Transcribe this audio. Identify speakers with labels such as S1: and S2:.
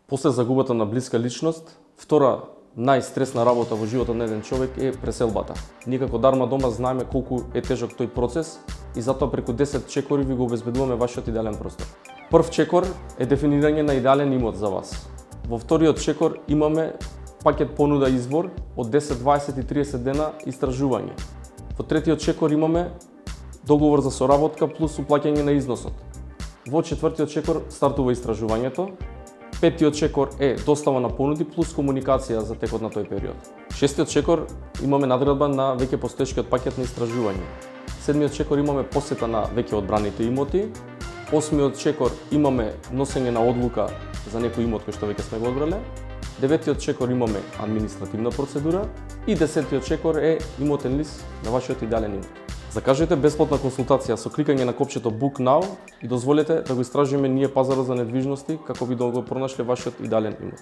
S1: После загубата на блиска личност, втора најстресна работа во животот на еден човек е преселбата. Ние како Дарма дома знаеме колку е тежок тој процес и затоа преку 10 чекори ви го обезбедуваме вашиот идеален простор. Прв чекор е дефинирање на идеален имот за вас. Во вториот чекор имаме пакет понуда избор од 10, 20 и 30 дена истражување. Во третиот чекор имаме договор за соработка плюс уплаќање на износот. Во четвртиот чекор стартува истражувањето. Петиот чекор е достава на понуди плюс комуникација за текот на тој период. Шестиот чекор имаме надградба на веќе постоечкиот пакет на истражување. Седмиот чекор имаме посета на веќе одбраните имоти. Осмиот чекор имаме носење на одлука за некој имот кој што веќе сме го одбрале. Деветиот чекор имаме административна процедура и 10-тиот чекор е имотен лист на вашиот идеален имот. Закажете бесплатна консултација со кликање на копчето Book Now и дозволете да го истражиме ние пазарот за недвижности како би да го пронашле вашиот идеален имот.